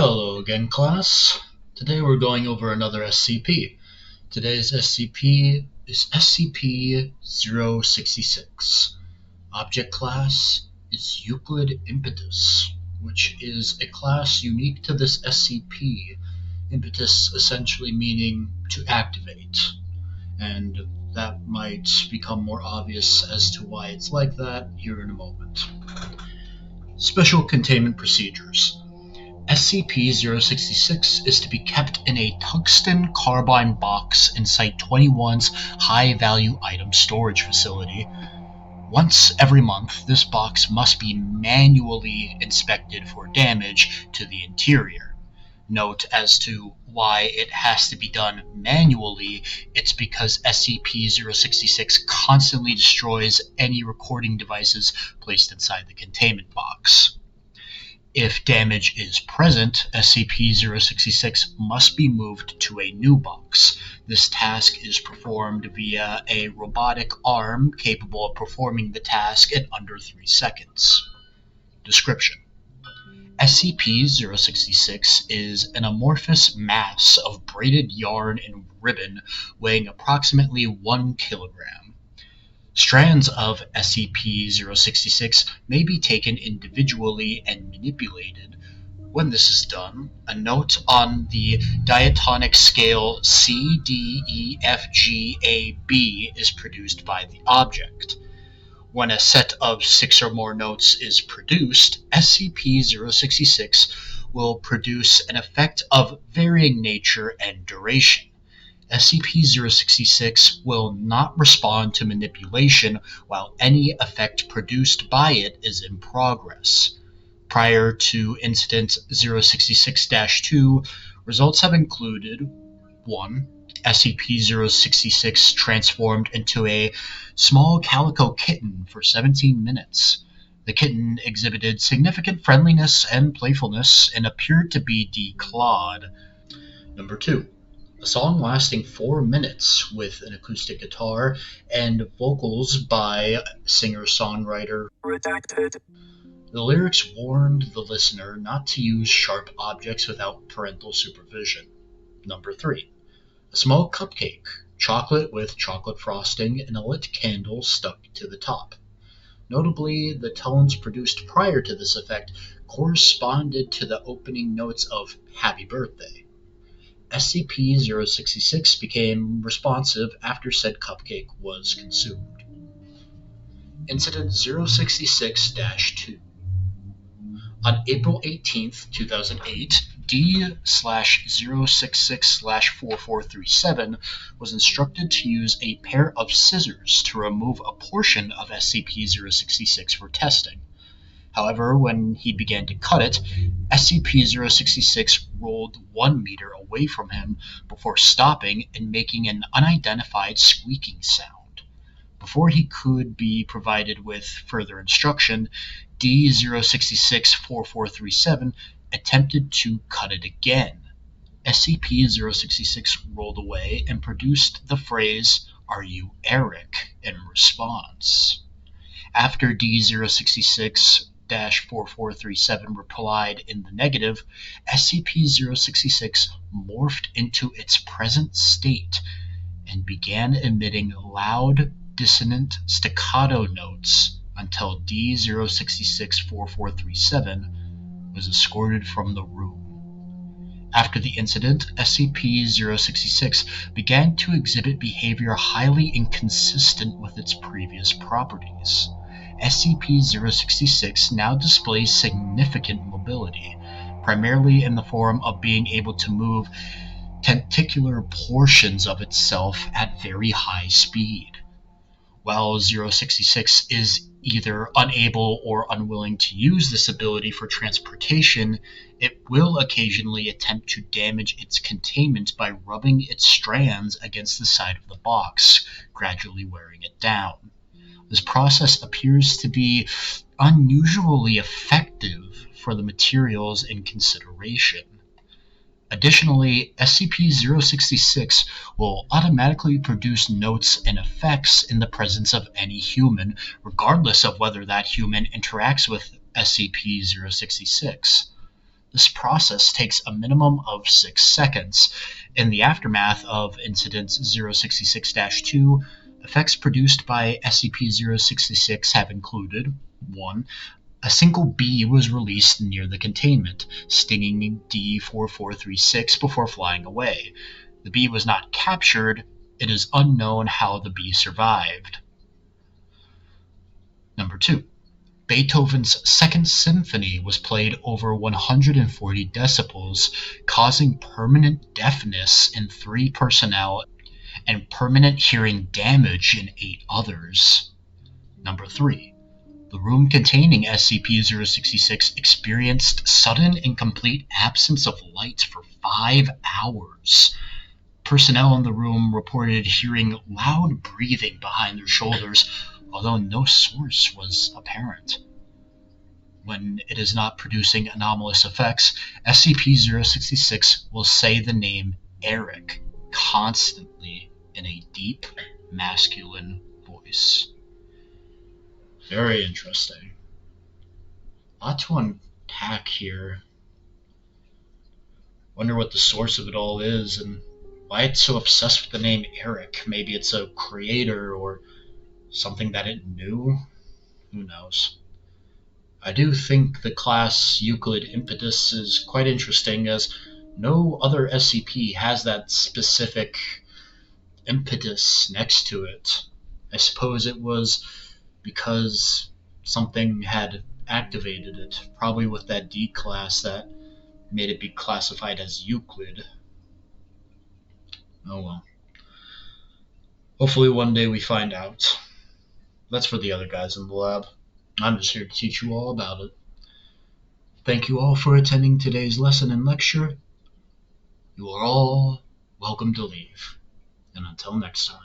Hello again, class. Today we're going over another SCP. Today's SCP is SCP-066. Object class is Euclid Impetus, which is a class unique to this SCP. Impetus essentially meaning to activate, and that might become more obvious as to why it's like that here in a moment. Special Containment Procedures. SCP-066 is to be kept in a tungsten carbine box in Site-21's high-value item storage facility. Once every month, this box must be manually inspected for damage to the interior. Note as to why it has to be done manually, it's because SCP-066 constantly destroys any recording devices placed inside the containment box. If damage is present, SCP-066 must be moved to a new box. This task is performed via a robotic arm capable of performing the task in under 3 seconds. Description: SCP-066 is an amorphous mass of braided yarn and ribbon weighing approximately 1 kilogram. Strands of SCP-066 may be taken individually and manipulated. When this is done, a note on the diatonic scale C-D-E-F-G-A-B is produced by the object. When a set of 6 or more notes is produced, SCP-066 will produce an effect of varying nature and duration. SCP-066 will not respond to manipulation while any effect produced by it is in progress. Prior to Incident 066-2, results have included 1. SCP-066 transformed into a small calico kitten for 17 minutes. The kitten exhibited significant friendliness and playfulness and appeared to be declawed. Number 2. A song lasting 4 minutes with an acoustic guitar and vocals by singer-songwriter REDACTED. The lyrics warned the listener not to use sharp objects without parental supervision. Number 3. A small cupcake, chocolate with chocolate frosting and a lit candle stuck to the top. Notably, the tones produced prior to this effect corresponded to the opening notes of Happy Birthday. SCP-066 became responsive after said cupcake was consumed. Incident 066-2. On April 18, 2008, D/066/4437 was instructed to use a pair of scissors to remove a portion of SCP-066 for testing. However, when he began to cut it, SCP-066 rolled 1 meter away from him before stopping and making an unidentified squeaking sound. Before he could be provided with further instruction, D/066-4437 attempted to cut it again. SCP-066 rolled away and produced the phrase, "Are you Eric?" in response. After D/066-4437 replied in the negative, SCP-066 morphed into its present state and began emitting loud, dissonant staccato notes until D/066-4437 was escorted from the room. After the incident, SCP-066 began to exhibit behavior highly inconsistent with its previous properties. SCP-066 now displays significant mobility, primarily in the form of being able to move tentacular portions of itself at very high speed. While 066 is either unable or unwilling to use this ability for transportation, it will occasionally attempt to damage its containment by rubbing its strands against the side of the box, gradually wearing it down. This process appears to be unusually effective for the materials in consideration. Additionally, SCP-066 will automatically produce notes and effects in the presence of any human, regardless of whether that human interacts with SCP-066. This process takes a minimum of 6 seconds. In the aftermath of Incident 066-2, effects produced by SCP-066 have included 1. A single bee was released near the containment, stinging D-4436 before flying away. The bee was not captured. It is unknown how the bee survived. Number 2. Beethoven's Second Symphony was played over 140 decibels, causing permanent deafness in 3 personnel and permanent hearing damage in 8 others. Number 3. The room containing SCP-066 experienced sudden and complete absence of light for 5 hours. Personnel in the room reported hearing loud breathing behind their shoulders, although no source was apparent. When it is not producing anomalous effects, SCP-066 will say the name Eric constantly in a deep, masculine voice. Very interesting. A lot to unpack here. Wonder what the source of it all is and why it's so obsessed with the name Eric. Maybe it's a creator or something that it knew? Who knows? I do think the class Euclid Impetus is quite interesting, as no other SCP has that specific impetus next to it. I suppose it was because something had activated it, probably with that D class that made it be classified as Euclid. Oh well. Hopefully one day we find out. That's for the other guys in the lab. I'm just here to teach you all about it. Thank you all for attending today's lesson and lecture. You are all welcome to leave. And until next time.